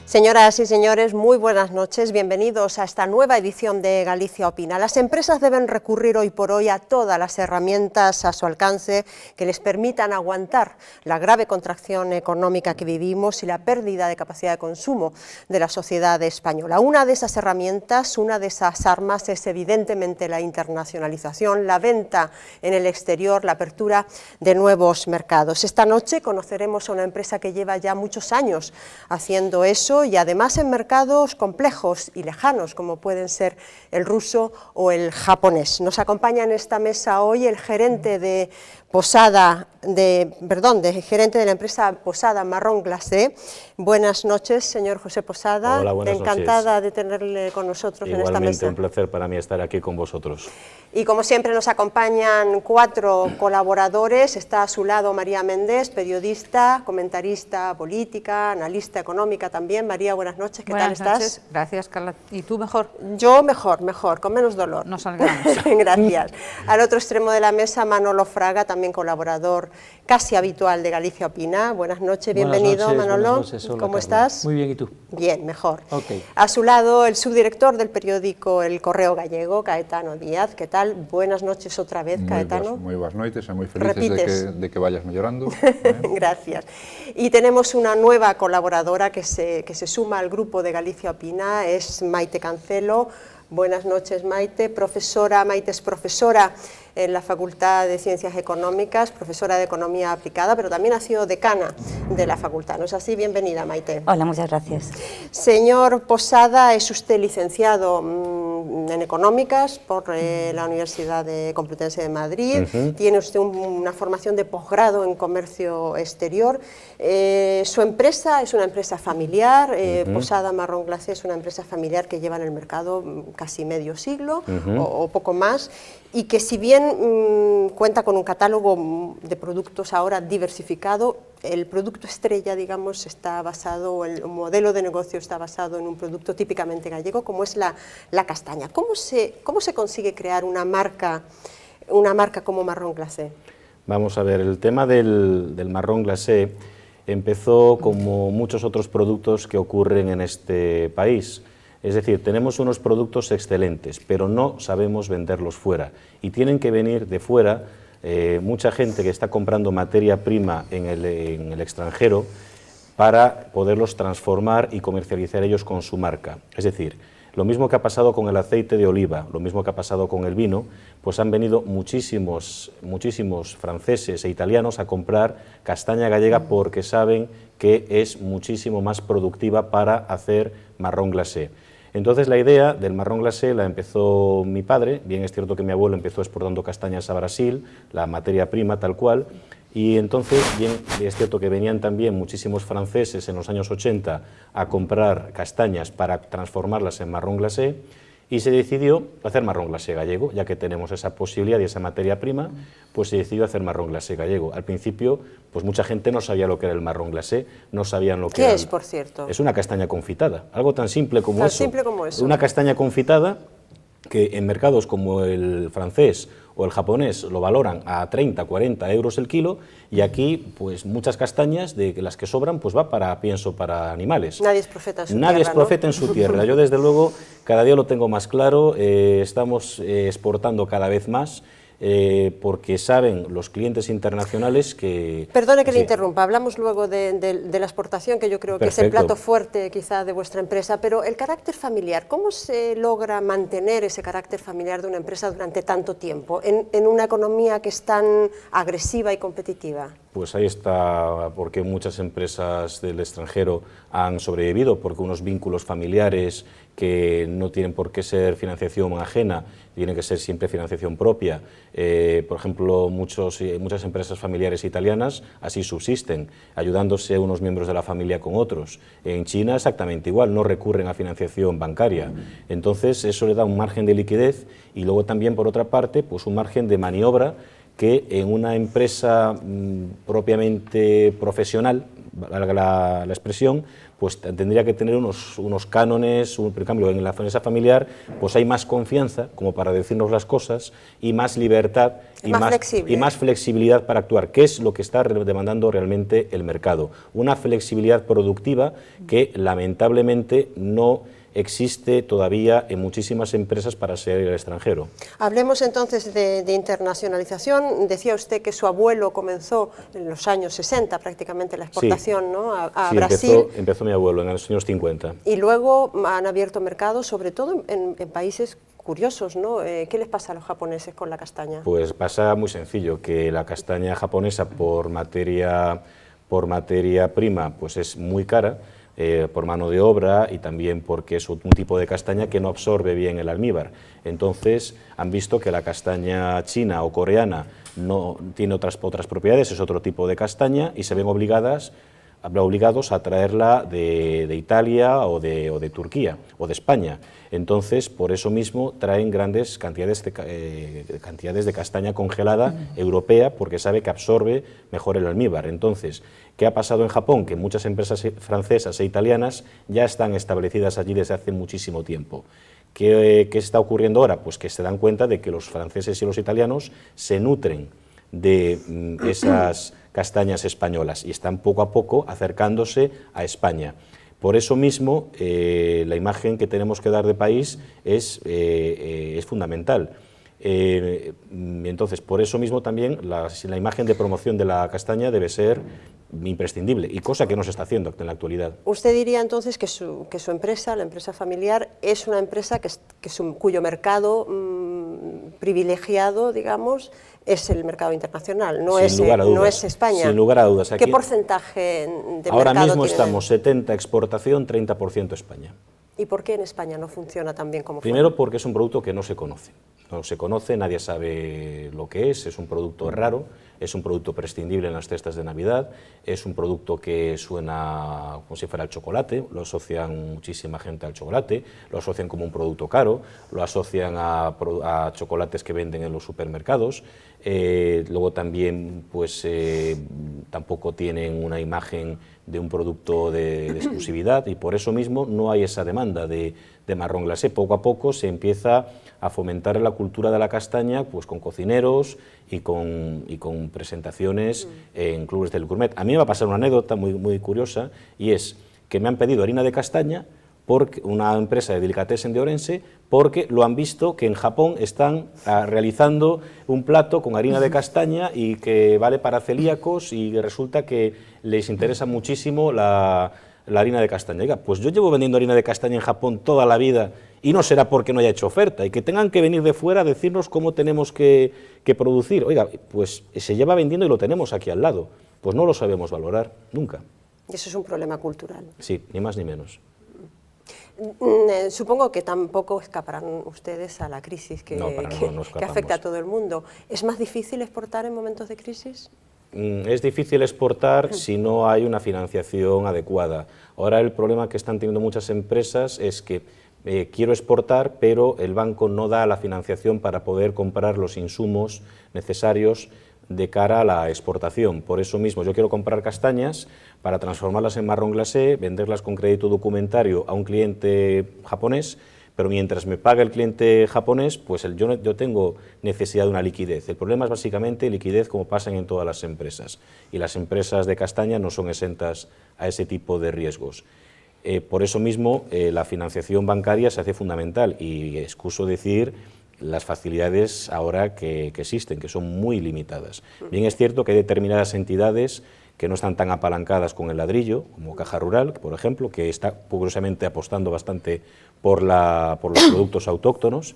Señoras y señores, muy buenas noches, bienvenidos a esta nueva edición de Galicia Opina. Las empresas deben recurrir hoy por hoy a todas las herramientas a su alcance que les permitan aguantar la grave contracción económica que vivimos y la pérdida de capacidad de consumo de la sociedad española. Una de esas herramientas, una de esas armas es evidentemente la internacionalización, la venta en el exterior, la apertura de nuevos mercados. Esta noche conoceremos a una empresa que lleva ya muchos años haciendo eso, y además en mercados complejos y lejanos como pueden ser el ruso o el japonés. Nos acompaña en esta mesa hoy el gerente de gerente de la empresa Posada Marrón Glacé. Buenas noches, señor José Posada. Hola, buenas Encantada noches. De tenerle con nosotros Igualmente, en esta mesa. un placer para mí estar aquí con vosotros. Y como siempre nos acompañan 4 colaboradores. Está a su lado María Méndez, periodista, comentarista política, analista económica también. María, buenas noches, ¿qué tal estás? Buenas noches, gracias Carla. ¿Y tú mejor? Yo mejor, con menos dolor. Nos alegramos. Gracias. Al otro extremo de la mesa, Manolo Fraga, también colaborador casi habitual de Galicia Opina. Buenas noches, bienvenido, Manolo. Buenas noches, hola, ¿Cómo Carla. estás? Muy bien, ¿y tú? Bien, mejor. Okay. A su lado, el subdirector del periódico El Correo Gallego, Caetano Díaz. ¿Qué tal? Buenas noches otra vez, Caetano. Moi boas noites e moi felices de que vayas mellorando. Gracias. Y tenemos una nueva colaboradora que se suma al grupo de Galicia Opina, es Maite Cancelo. Buenas noches, Maite. Maite es profesora en la Facultad de Ciencias Económicas, profesora de Economía Aplicada, pero también ha sido decana de la facultad. ¿No es así? Bienvenida, Maite. Hola, muchas gracias. Señor Posada, es usted licenciado en Económicas por la Universidad Complutense de Madrid. Tiene usted una formación de posgrado en Comercio Exterior. Su empresa es una empresa familiar, Posada Marrón Glacé es una empresa familiar que lleva en el mercado casi medio siglo o poco más, y que si bien cuenta con un catálogo de productos ahora diversificado, el producto estrella, digamos, está basado, el modelo de negocio está basado en un producto típicamente gallego, como es la castaña. ¿Cómo se consigue crear una marca como Marrón Glacé? Vamos a ver, el tema del marrón glacé empezó como muchos otros productos que ocurren en este país. Es decir, tenemos unos productos excelentes, pero no sabemos venderlos fuera, y tienen que venir de fuera. Mucha gente que está comprando materia prima en el extranjero para poderlos transformar y comercializar ellos con su marca. Es decir, lo mismo que ha pasado con el aceite de oliva, lo mismo que ha pasado con el vino, pues han venido muchísimos franceses e italianos a comprar castaña gallega porque saben que es muchísimo más productiva para hacer marrón glacé. Entonces la idea del marrón glacé la empezó mi padre. Bien es cierto que mi abuelo empezó exportando castañas a Brasil, la materia prima tal cual, y entonces bien es cierto que venían también muchísimos franceses en los años 80 a comprar castañas para transformarlas en marrón glacé, y se decidió hacer marrón glacé gallego. Ya que tenemos esa posibilidad y esa materia prima, pues se decidió hacer marrón glacé gallego. Al principio, pues mucha gente no sabía lo que era el marrón glacé, no sabían lo que era. ¿Qué es, por cierto? Es una castaña confitada, algo tan simple como eso. Simple como eso. Una castaña confitada que en mercados como el francés o el japonés lo valoran a 30, 40 euros el kilo, y aquí pues muchas castañas de las que sobran pues va para animales. Nadie es profeta en su tierra. Nadie es profeta en su tierra. Yo desde luego cada día lo tengo más claro. Estamos exportando cada vez más, porque saben los clientes internacionales que... Perdone que le interrumpa, hablamos luego de la exportación, que yo creo que es el plato fuerte quizá de vuestra empresa, pero el carácter familiar, ¿cómo se logra mantener ese carácter familiar de una empresa durante tanto tiempo en una economía que es tan agresiva y competitiva? Pues ahí está, porque muchas empresas del extranjero han sobrevivido, porque unos vínculos familiares que no tienen por qué ser financiación ajena, tienen que ser siempre financiación propia. Por ejemplo, muchas empresas familiares italianas así subsisten, ayudándose unos miembros de la familia con otros. En China exactamente igual, no recurren a financiación bancaria. Entonces eso le da un margen de liquidez, y luego también, por otra parte, pues un margen de maniobra que en una empresa propiamente profesional, valga la expresión, pues tendría que tener unos cánones, por cambio en la empresa familiar pues hay más confianza como para decirnos las cosas y más libertad y más flexibilidad para actuar, que es lo que está demandando realmente el mercado. Una flexibilidad productiva que lamentablemente no existe todavía en muchísimas empresas para ser el extranjero. Hablemos entonces de internacionalización. Decía usted que su abuelo comenzó en los años 60 prácticamente la exportación, sí, ¿no? a Brasil. Empezó mi abuelo en los años 50. Y luego han abierto mercados, sobre todo en países curiosos, ¿no? ¿Qué les pasa a los japoneses con la castaña? Pues pasa muy sencillo, que la castaña japonesa por materia prima pues es muy cara, por mano de obra y también porque es un tipo de castaña que no absorbe bien el almíbar. Entonces han visto que la castaña china o coreana no tiene otras propiedades, es otro tipo de castaña y se ven obligados a traerla de Italia o de Turquía o de España. Entonces, por eso mismo traen grandes cantidades de castaña congelada europea, porque sabe que absorbe mejor el almíbar. Entonces, ¿qué ha pasado en Japón? Que muchas empresas francesas e italianas ya están establecidas allí desde hace muchísimo tiempo. ¿Qué está ocurriendo ahora? Pues que se dan cuenta de que los franceses y los italianos se nutren de esas castañas españolas y están poco a poco acercándose a España. Por eso mismo, la imagen que tenemos que dar de país es fundamental. Entonces, por eso mismo también la imagen de promoción de la castaña debe ser imprescindible, y cosa que no se está haciendo en la actualidad. ¿Usted diría entonces que su empresa, la empresa familiar, es una empresa cuyo mercado privilegiado, digamos, es el mercado internacional, no es España? Sin lugar a dudas. ¿Qué porcentaje de ahora mercado mismo tienen? estamos 70 exportación, 30% España. ¿Y por qué en España no funciona tan bien como Primero, porque es un producto que no se conoce. No se conoce, nadie sabe lo que es un producto raro, es un producto prescindible en las cestas de Navidad, es un producto que suena como si fuera el chocolate, lo asocian muchísima gente al chocolate, lo asocian como un producto caro, lo asocian a chocolates que venden en los supermercados, luego también pues tampoco tienen una imagen de un producto de exclusividad y por eso mismo no hay esa demanda de marrón glacé. Poco a poco se empieza a fomentar la cultura de la castaña pues con cocineros y con presentaciones en clubes del gourmet. A mí me va a pasar una anécdota muy curiosa y es que me han pedido harina de castaña porque una empresa de delicatessen de Orense, porque lo han visto que en Japón están realizando un plato con harina de castaña y que vale para celíacos y resulta que les interesa muchísimo la harina de castaña. Oiga, pues yo llevo vendiendo harina de castaña en Japón toda la vida y no será porque no haya hecho oferta y que tengan que venir de fuera a decirnos cómo tenemos que producir. Oiga, pues se lleva vendiendo y lo tenemos aquí al lado. Pues no lo sabemos valorar, nunca. Y eso es un problema cultural. Sí, ni más ni menos. Supongo que tampoco escaparán ustedes a la crisis que afecta a todo el mundo. ¿Es más difícil exportar en momentos de crisis? Es difícil exportar si no hay una financiación adecuada. Ahora el problema que están teniendo muchas empresas es que quiero exportar, pero el banco no da la financiación para poder comprar los insumos necesarios de cara a la exportación. Por eso mismo yo quiero comprar castañas para transformarlas en marrón glacé, venderlas con crédito documentario a un cliente japonés, pero mientras me paga el cliente japonés, pues yo tengo necesidad de una liquidez. El problema es básicamente liquidez, como pasa en todas las empresas, y las empresas de castaña no son exentas a ese tipo de riesgos. Por eso mismo la financiación bancaria se hace fundamental y excuso decir las facilidades ahora que existen, que son muy limitadas. Bien es cierto que hay determinadas entidades que no están tan apalancadas con el ladrillo, como Caja Rural, por ejemplo, que está curiosamente apostando bastante por los productos autóctonos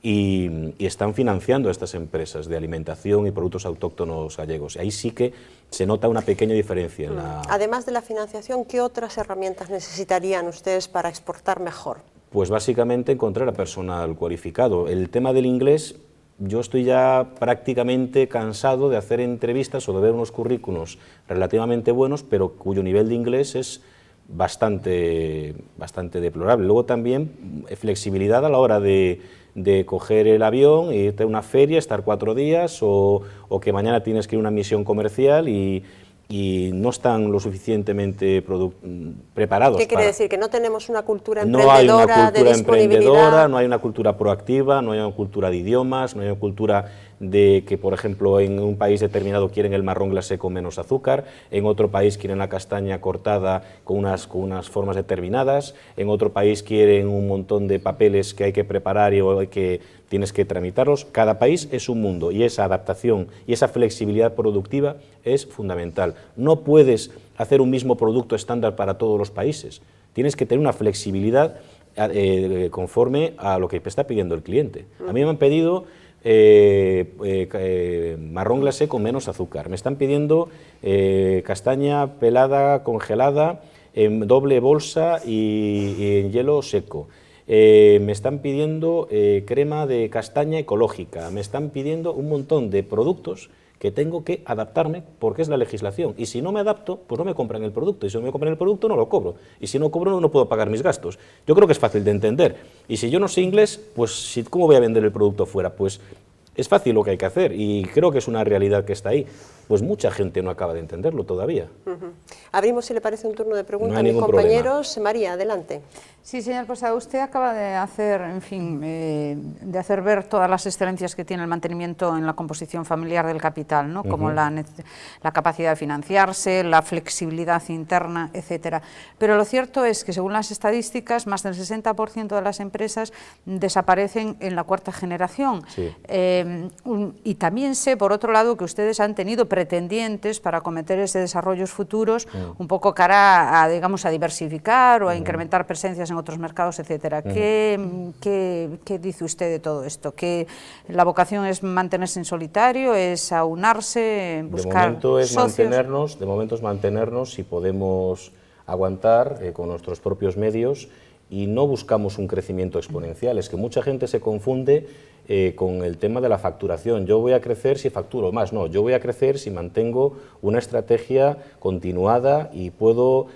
y están financiando a estas empresas de alimentación y productos autóctonos gallegos. Ahí sí que se nota una pequeña diferencia. Además de la financiación, ¿qué otras herramientas necesitarían ustedes para exportar mejor? Pues básicamente encontrar a personal cualificado. El tema del inglés, yo estoy ya prácticamente cansado de hacer entrevistas o de ver unos currículos relativamente buenos, pero cuyo nivel de inglés es bastante deplorable. Luego también flexibilidad a la hora de coger el avión, irte a una feria, estar 4 días, o que mañana tienes que ir a una misión comercial y y no están lo suficientemente preparados. ¿Qué quiere decir? ¿Que no tenemos una cultura no hay una emprendedora de cultura disponibilidad? emprendedora, no hay una cultura proactiva, no hay una cultura de idiomas, no hay una cultura de que, por ejemplo, en un país determinado quieren el marrón glacé con menos azúcar, en otro país quieren la castaña cortada con unas formas determinadas, en otro país quieren un montón de papeles que hay que preparar y que tienes que tramitarlos. Cada país es un mundo y esa adaptación y esa flexibilidad productiva es fundamental. No puedes hacer un mismo producto estándar para todos los países, tienes que tener una flexibilidad conforme a lo que está pidiendo el cliente. A mí me han pedido marrón glacé con menos azúcar, me están pidiendo castaña pelada congelada en doble bolsa y en hielo seco, me están pidiendo crema de castaña ecológica, me están pidiendo un montón de productos que tengo que adaptarme porque es la legislación, y si no me adapto, pues no me compran el producto, y si no me compran el producto no lo cobro, y si no cobro no puedo pagar mis gastos. Yo creo que es fácil de entender, y si yo no sé inglés, pues ¿cómo voy a vender el producto fuera? Pues es fácil lo que hay que hacer, y creo que es una realidad que está ahí, pues mucha gente no acaba de entenderlo todavía. Abrimos, si le parece, un turno de preguntas No hay a mis ningún compañeros. problema. María, adelante. Sí, señor Posada, usted acaba de hacer, en fin, de hacer ver todas las excelencias que tiene el mantenimiento en la composición familiar del capital, ¿no? Como la capacidad de financiarse, la flexibilidad interna, etcétera. Pero lo cierto es que, según las estadísticas, más del 60% de las empresas desaparecen en la cuarta generación. Sí. Y también sé, por otro lado, que ustedes han tenido pretendientes para acometer ese desarrollos futuros, un poco cara a, digamos, a diversificar o a incrementar presencias en otros mercados, etcétera. ¿Qué dice usted de todo esto? ¿Que la vocación es mantenerse en solitario, es aunarse, buscar socios? De momento es mantenernos si podemos aguantar con nuestros propios medios, y no buscamos un crecimiento exponencial. Es que mucha gente se confunde con el tema de la facturación. Yo voy a crecer si facturo más. No, yo voy a crecer si mantengo una estrategia continuada y puedo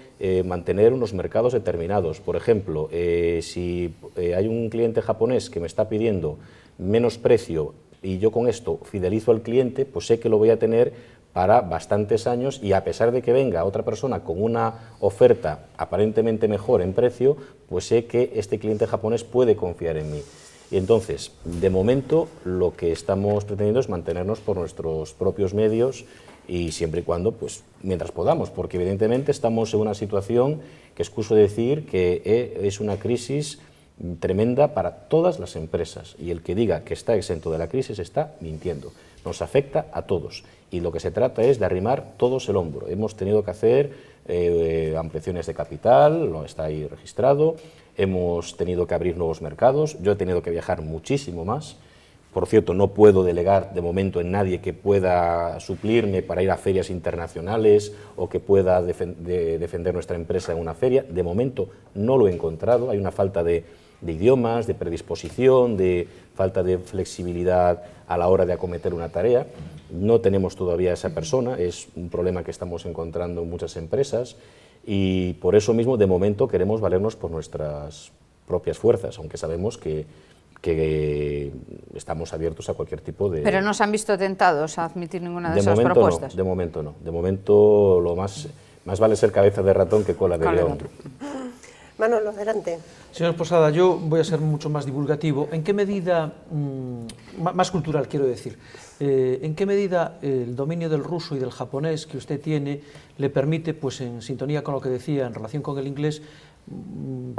mantener unos mercados determinados. Por ejemplo, si hay un cliente japonés que me está pidiendo menos precio y yo con esto fidelizo al cliente, pues sé que lo voy a tener para bastantes años, y a pesar de que venga otra persona con una oferta aparentemente mejor en precio, pues sé que este cliente japonés puede confiar en mí. Y entonces, de momento, lo que estamos pretendiendo es mantenernos por nuestros propios medios, y siempre y cuando, pues, mientras podamos, porque evidentemente estamos en una situación que excuso decir que es una crisis tremenda para todas las empresas, y el que diga que está exento de la crisis está mintiendo. Nos afecta a todos, y lo que se trata es de arrimar todos el hombro. Hemos tenido que hacer ampliaciones de capital, lo está ahí registrado, hemos tenido que abrir nuevos mercados, yo he tenido que viajar muchísimo más. Por cierto, no puedo delegar de momento en nadie que pueda suplirme para ir a ferias internacionales o que pueda defender nuestra empresa en una feria. De momento no lo he encontrado, hay una falta de idiomas, de predisposición, de falta de flexibilidad a la hora de acometer una tarea. No tenemos todavía esa persona, es un problema que estamos encontrando en muchas empresas, y por eso mismo de momento queremos valernos por nuestras propias fuerzas, aunque sabemos que estamos abiertos a cualquier tipo de... Pero no se han visto tentados a admitir ninguna de esas propuestas. No, de momento no. De momento lo más vale ser cabeza de ratón que cola de león. Manolo, adelante. Señor Posada, yo voy a ser mucho más divulgativo. ¿En qué medida, más cultural quiero decir, en qué medida el dominio del ruso y del japonés que usted tiene le permite, pues en sintonía con lo que decía en relación con el inglés,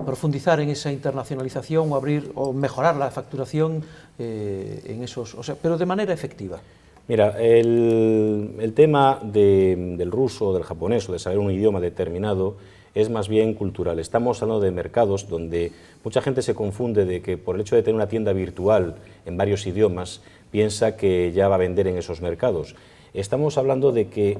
profundizar en esa internacionalización o abrir o mejorar la facturación en esos, pero de manera efectiva? Mira, el tema del ruso, del japonés o de saber un idioma determinado es más bien cultural. Estamos hablando de mercados donde mucha gente se confunde de que por el hecho de tener una tienda virtual en varios idiomas piensa que ya va a vender en esos mercados. Estamos hablando de que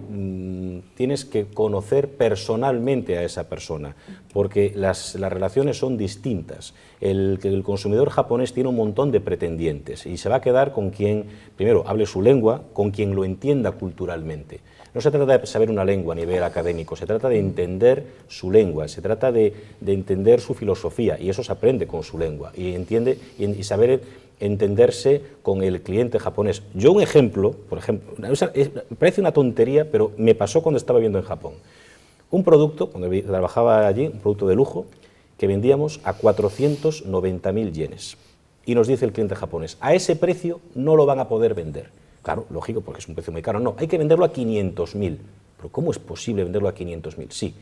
tienes que conocer personalmente a esa persona, porque las relaciones son distintas. El consumidor japonés tiene un montón de pretendientes y se va a quedar con quien, primero, hable su lengua, con quien lo entienda culturalmente. No se trata de saber una lengua a nivel académico, se trata de entender su lengua, se trata de entender su filosofía, y eso se aprende con su lengua, y saber entenderse con el cliente japonés. Yo un ejemplo, por ejemplo, parece una tontería, pero me pasó cuando estaba viviendo en Japón. Un producto, cuando trabajaba allí, un producto de lujo, que vendíamos a 490.000 yenes. Y nos dice el cliente japonés, a ese precio no lo van a poder vender. Claro, lógico, porque es un precio muy caro. No, hay que venderlo a 500.000. Pero ¿cómo es posible venderlo a 500.000? Sí,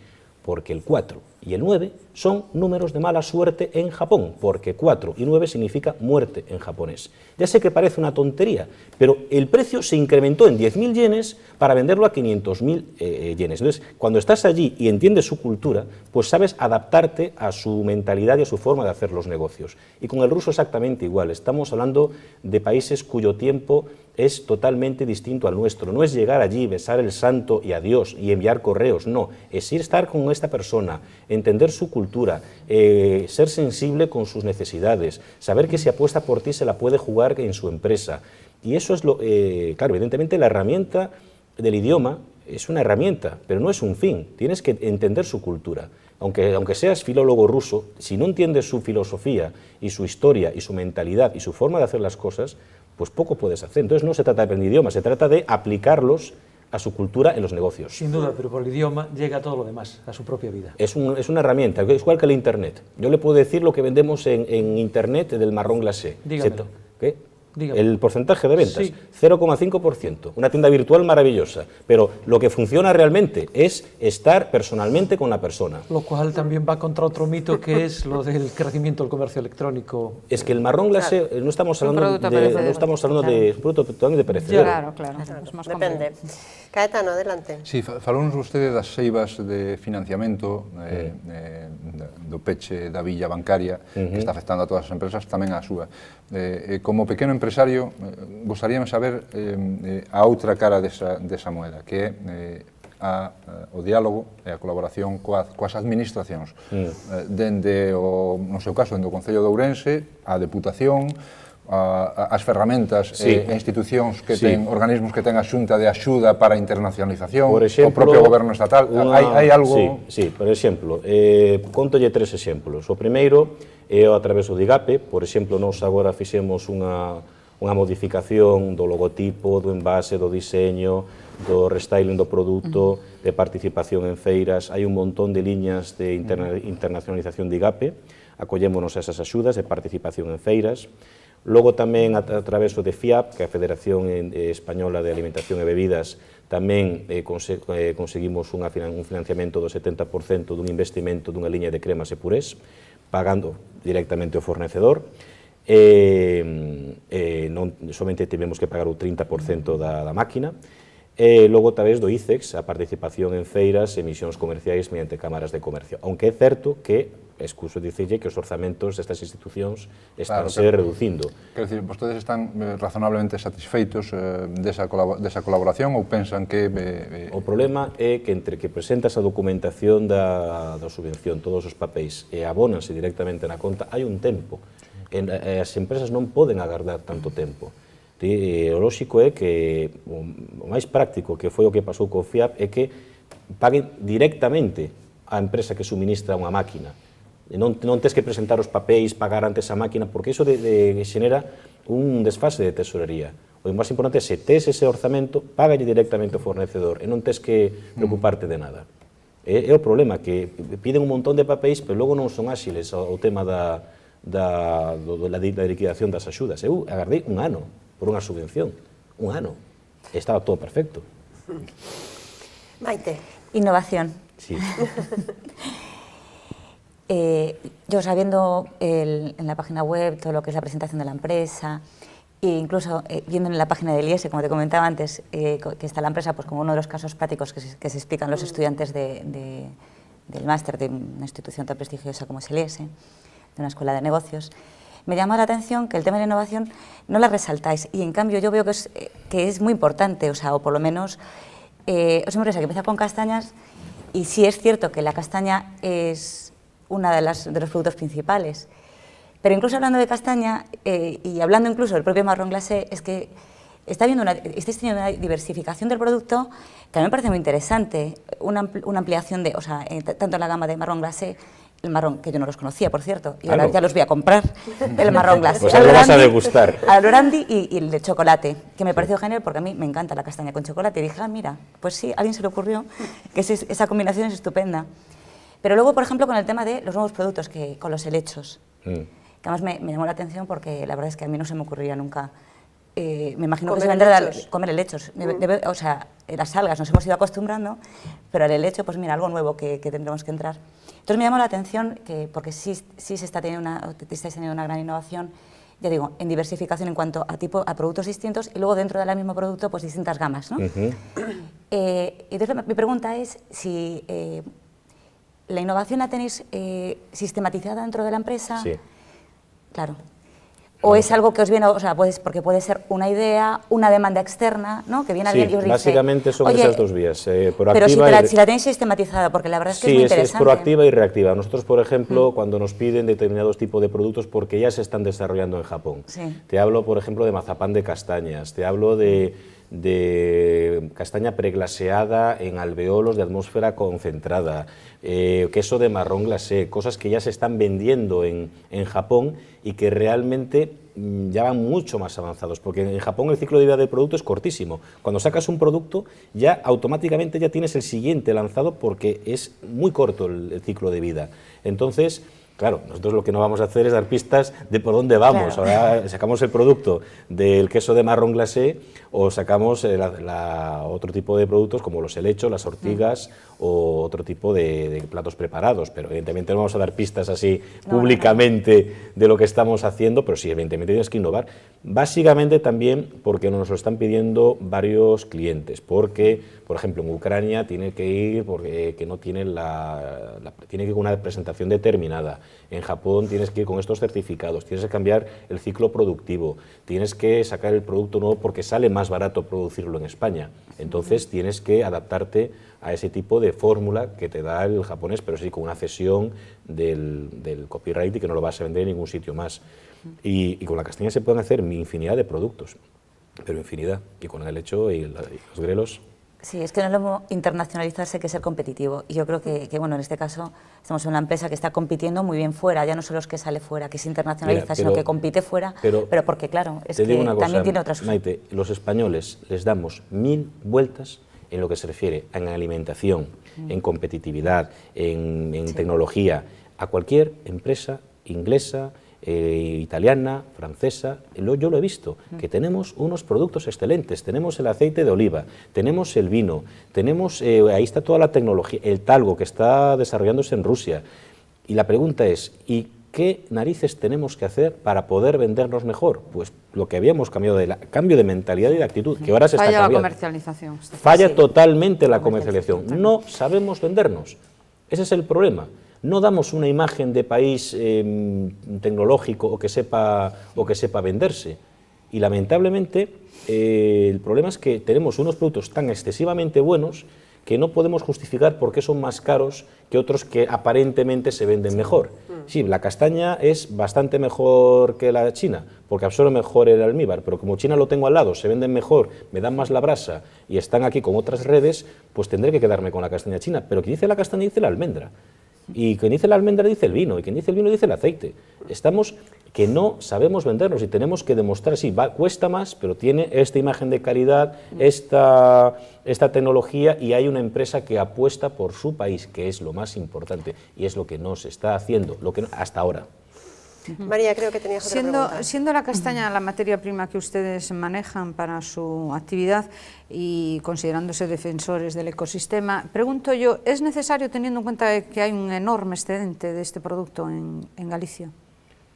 porque el 4 y el 9 son números de mala suerte en Japón, porque 4 y 9 significa muerte en japonés. Ya sé que parece una tontería, pero el precio se incrementó en 10.000 yenes para venderlo a 500.000 yenes. Entonces, cuando estás allí y entiendes su cultura, pues sabes adaptarte a su mentalidad y a su forma de hacer los negocios. Y con el ruso exactamente igual. Estamos hablando de países cuyo tiempo es totalmente distinto al nuestro. No es llegar allí, besar el santo y adiós y enviar correos, no. Es ir a estar con esta persona, entender su cultura, ser sensible con sus necesidades, saber que si apuesta por ti se la puede jugar en su empresa. Y eso es lo... claro, evidentemente la herramienta del idioma es una herramienta, pero no es un fin. Tienes que entender su cultura. Aunque seas filólogo ruso, si no entiendes su filosofía y su historia y su mentalidad y su forma de hacer las cosas, pues poco puedes hacer. Entonces no se trata de aprender idiomas, se trata de aplicarlos a su cultura en los negocios. Sin duda, pero por el idioma llega a todo lo demás, a su propia vida. Es una herramienta, es igual que el Internet. Yo le puedo decir lo que vendemos en Internet del marrón glacé. Dígamelo. ¿Qué? Dígame. El porcentaje de ventas, Sí. 0,5%. Una tienda virtual maravillosa, pero lo que funciona realmente es estar personalmente con la persona. Lo cual también va contra otro mito que es lo del crecimiento del comercio electrónico. Es que el marrón glacé, no estamos un hablando producto de un producto totalmente perecedero. Claro, claro. Es máis Depende. Caetano, adelante. Sí, falou-nos vostede das seivas de financiamento do peche da villa bancaria que está afectando a todas as empresas, tamén a súa. Como pequeno empresario, gostaríame saber a outra cara desa moeda, que é o diálogo e a colaboración coas administracións. Dende, no seu caso, dende o Concello de Ourense, a Deputación, as ferramentas e institucións que ten, organismos que ten a Xunta de Axuda para a internacionalización, por exemplo, o propio goberno estatal, hai algo... Sí, por exemplo, contolle 3 exemplos. O primeiro é a través do DIGAPE, por exemplo, nós agora fixemos unha modificación do logotipo, do envase, do diseño, do restyling do produto, de participación en feiras. Hai un montón de liñas de internacionalización de DIGAPE, acollémonos a esas axudas de participación en feiras. Logo tamén a través de FIAP, que é a Federación Española de Alimentación e Bebidas, tamén conseguimos un financiamento do 70% dun investimento dunha liña de cremas e purés, pagando directamente ao fornecedor. Non somente tivemos que pagar o 30% da máquina. Logo, a través do ICEX, a participación en feiras e emisións comerciais mediante cámaras de comercio. Aunque é certo que, excuso dicirlle, que os orzamentos destas institucións están reducindo. Quero dicir, vostedes están razonablemente satisfeitos desa colaboración ou pensan que... O problema é que entre que presentas a documentación da subvención, todos os papéis, e abónanse directamente na conta, hai un tempo. As empresas non poden agardar tanto tempo. O lóxico é que o máis práctico, que foi o que pasou co FIAP, é que paguen directamente á empresa que suministra unha máquina. Non tens que presentar os papéis, pagar antes a máquina, porque iso xenera un desfase de tesorería. O máis importante é, se tes ese orzamento, págalle directamente ao fornecedor e non tens que preocuparte de nada. É o problema, que piden un montón de papéis, pero logo non son áxiles ao tema da liquidación das axudas. Eu agardei un ano por unha subvención, un ano. Estaba todo perfecto. Maite. Innovación. Sí. Yo sabiendo en la página web todo lo que es la presentación de la empresa, e incluso viendo en la página del IES, como te comentaba antes, que está la empresa pues como uno de los casos prácticos que se explican los estudiantes del máster de una institución tan prestigiosa como es el IES, de una escuela de negocios, me llama la atención que el tema de la innovación no la resaltáis, y en cambio yo veo que es muy importante, o por lo menos es una empresa que empieza con castañas, y sí es cierto que la castaña es uno de los productos principales, pero incluso hablando de castaña y hablando incluso del propio marrón glacé, es que estáis teniendo una diversificación del producto que a mí me parece muy interesante, una ampliación tanto en la gama de marrón glacé el marrón, que yo no los conocía, por cierto, y ahora ya los voy a comprar, el marrón glacé. Pues ahora lo vas a degustar. Al brandy y el de chocolate, que me pareció genial porque a mí me encanta la castaña con chocolate. Y dije, ah, mira, pues sí, a alguien se le ocurrió, que esa combinación es estupenda. Pero luego, por ejemplo, con el tema de los nuevos productos, con los helechos, que además me llamó la atención porque la verdad es que a mí no se me ocurriría nunca. Me imagino que se vendrá comer helechos. O sea, las algas nos hemos ido acostumbrando, pero al helecho, pues mira, algo nuevo que tendremos que entrar. Entonces me llamó la atención, porque sí se está estáis teniendo una gran innovación, ya digo, en diversificación en cuanto a productos distintos y luego dentro del mismo producto, pues distintas gamas, ¿no? Entonces mi pregunta es si la innovación la tenéis sistematizada dentro de la empresa. Sí. Claro. ¿O es algo que os viene, o sea, porque puede ser una idea, una demanda externa, ¿no? Que viene alguien y os dice... básicamente son esas dos vías, proactiva pero si la tenéis sistematizada, porque la verdad es que es muy interesante. Sí, es proactiva y reactiva. Nosotros, por ejemplo, cuando nos piden determinados tipos de productos, porque ya se están desarrollando en Japón. Sí. Te hablo, por ejemplo, de mazapán de castañas, te hablo de castaña preglaseada en alveolos de atmósfera concentrada, queso de marrón glacé, cosas que ya se están vendiendo en Japón y que realmente ya van mucho más avanzados, porque en Japón el ciclo de vida del producto es cortísimo. Cuando sacas un producto, ya automáticamente ya tienes el siguiente lanzado porque es muy corto el ciclo de vida. Entonces, claro, nosotros lo que no vamos a hacer es dar pistas de por dónde vamos. Claro. Ahora sacamos el producto del queso de marrón glacé o sacamos otro tipo de productos como los helechos, las ortigas o otro tipo de platos preparados, pero evidentemente no vamos a dar pistas así públicamente de lo que estamos haciendo, pero sí, evidentemente tienes que innovar. Básicamente también porque nos lo están pidiendo varios clientes, porque, por ejemplo, en Ucrania tiene que ir porque que no tiene tiene que ir con una presentación determinada. En Japón tienes que ir con estos certificados, tienes que cambiar el ciclo productivo, tienes que sacar el producto nuevo porque sale más barato producirlo en España. Entonces tienes que adaptarte a ese tipo de fórmula que te da el japonés, pero sí con una cesión del copyright y que no lo vas a vender en ningún sitio más. Y con la castaña se pueden hacer infinidad de productos, pero infinidad, y con el helecho y los grelos. Sí, es que no es lo mismo internacionalizarse que ser competitivo. Y yo creo que bueno, en este caso estamos en una empresa que está compitiendo muy bien fuera, ya no solo es que sale fuera, que se internacionaliza, sino que compite fuera, pero porque claro, es que también tiene otras cosas. Maite, los españoles les damos 1000 vueltas en lo que se refiere en alimentación, en competitividad, en tecnología, a cualquier empresa inglesa, italiana, francesa, yo lo he visto, que tenemos unos productos excelentes, tenemos el aceite de oliva, tenemos el vino, tenemos, ahí está toda la tecnología, el talgo que está desarrollándose en Rusia, y la pregunta es, ¿y qué narices tenemos que hacer para poder vendernos mejor? Pues lo que habíamos cambiado, cambio de mentalidad y de actitud, que ahora se está cambiando. Falla la comercialización. Falla totalmente la comercialización, no sabemos vendernos, ese es el problema. No damos una imagen de país tecnológico o que sepa venderse. Y lamentablemente el problema es que tenemos unos productos tan excesivamente buenos que no podemos justificar por qué son más caros que otros que aparentemente se venden mejor. Sí, la castaña es bastante mejor que la china, porque absorbe mejor el almíbar, pero como China lo tengo al lado, se venden mejor, me dan más la brasa y están aquí con otras redes, pues tendré que quedarme con la castaña china. Pero quien dice la castaña dice la almendra. Y quien dice la almendra dice el vino, y quien dice el vino dice el aceite. Estamos que no sabemos vendernos y tenemos que demostrar, sí, cuesta más, pero tiene esta imagen de calidad, esta tecnología, y hay una empresa que apuesta por su país, que es lo más importante, y es lo que no se está haciendo, hasta ahora. María, creo que tenías otra pregunta. Siendo la castaña la materia prima que ustedes manejan para su actividad y considerándose defensores del ecosistema, pregunto yo, ¿es necesario, teniendo en cuenta que hay un enorme excedente de este producto en Galicia?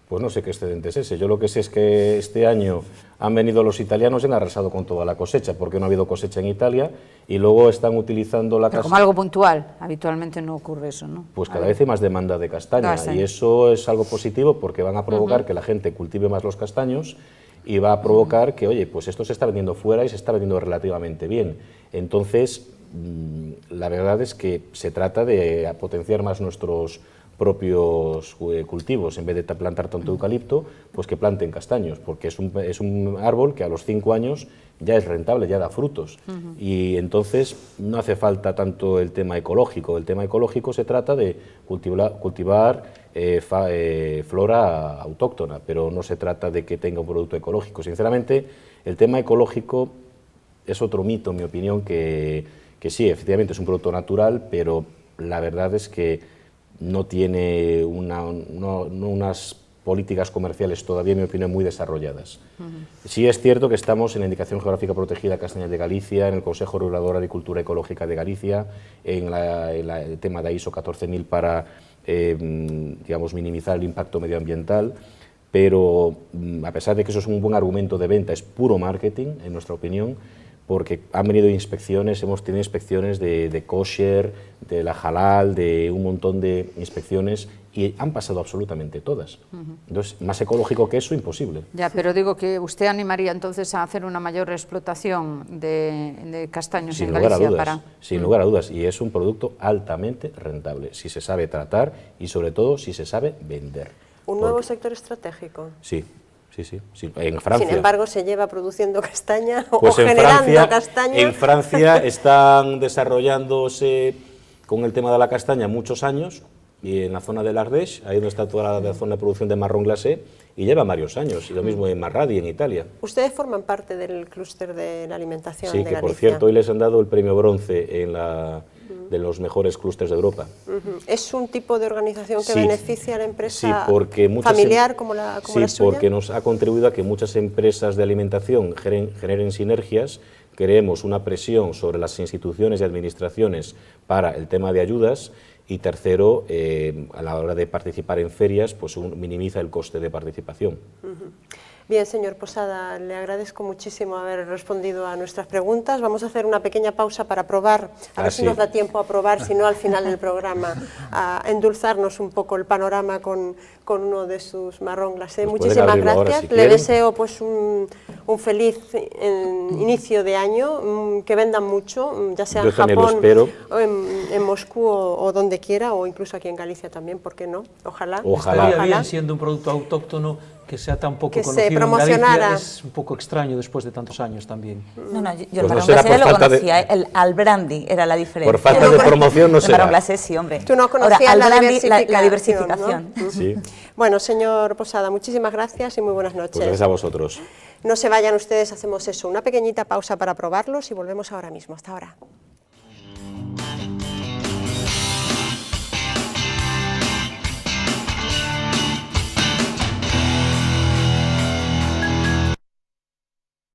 Pues no sé qué excedente es ese. Yo lo que sé es que este año han venido los italianos y han arrasado con toda la cosecha, porque no ha habido cosecha en Italia, y luego están utilizando la castaña. Como algo puntual, habitualmente no ocurre eso, ¿no? Pues cada vez hay más demanda de castaña, y eso es algo positivo porque van a provocar que la gente cultive más los castaños y va a provocar que, oye, pues esto se está vendiendo fuera y se está vendiendo relativamente bien. Entonces, la verdad es que se trata de potenciar más nuestros propios cultivos, en vez de plantar tanto eucalipto, pues que planten castaños, porque es un árbol que a los 5 años ya es rentable, ya da frutos. Y entonces no hace falta tanto el tema ecológico. El tema ecológico se trata de cultivar flora autóctona, pero no se trata de que tenga un producto ecológico. Sinceramente, el tema ecológico es otro mito, en mi opinión, que sí, efectivamente es un producto natural, pero la verdad es que no tiene unas políticas comerciales todavía, en mi opinión, muy desarrolladas. Sí es cierto que estamos en la Indicación Geográfica Protegida Castañas de Galicia, en el Consejo Regulador de Agricultura Ecológica de Galicia, en el tema de ISO 14000 para digamos, minimizar el impacto medioambiental, pero a pesar de que eso es un buen argumento de venta, es puro marketing, en nuestra opinión, porque han venido inspecciones, hemos tenido inspecciones de kosher, de la halal, de un montón de inspecciones, y han pasado absolutamente todas. Entonces, más ecológico que eso, imposible. Ya, pero digo que usted animaría entonces a hacer una mayor explotación de castaños Sin en lugar a Galicia dudas, para... sin lugar a dudas, y es un producto altamente rentable, si se sabe tratar y sobre todo si se sabe vender. ¿Un nuevo sector estratégico? Sí. En Francia. Sin embargo, se lleva produciendo castaña pues o generando Francia, castaña. En Francia están desarrollándose con el tema de la castaña muchos años, y en la zona del Ardèche, ahí donde está toda la zona de producción de marrón glacé, y lleva varios años, y lo mismo en Marradi, en Italia. Ustedes forman parte del clúster de la alimentación Sí, de que Galicia. por cierto hoy les han dado el premio bronce de los mejores clústeres de Europa. ¿Es un tipo de organización que Sí. beneficia a la empresa porque familiar como la sí, suya? porque nos ha contribuido a que muchas empresas de alimentación generen sinergias, creemos una presión sobre las instituciones y administraciones para el tema de ayudas, y tercero, a la hora de participar en ferias, pues minimiza el coste de participación. Bien, señor Posada, le agradezco muchísimo haber respondido a nuestras preguntas. Vamos a hacer una pequeña pausa para probar, a ver si nos da tiempo a probar, si no al final del programa, a endulzarnos un poco el panorama con uno de sus marrón glacé. Pues muchísimas gracias. Ahora, si le quieren. deseo pues un feliz inicio de año, que vendan mucho, ya sea en Japón, o en Moscú o donde quiera, o incluso aquí en Galicia también, ¿por qué no? Ojalá. Estaría bien, siendo un producto autóctono, que sea tan poco que conocido se promocionara. en Galicia, es un poco extraño después de tantos años también. No, yo Pues el marrón será glacé por lo falta conocía, al brandy era la diferencia. Por falta de promoción no será. El marrón glacé sí, hombre. Tú no conocías ahora, al la brandy, la diversificación, diversificación. ¿no? Sí. Bueno, señor Posada, muchísimas gracias y muy buenas noches. Pues gracias a vosotros. No se vayan ustedes, hacemos eso, una pequeñita pausa para probarlos y volvemos ahora mismo. Hasta ahora.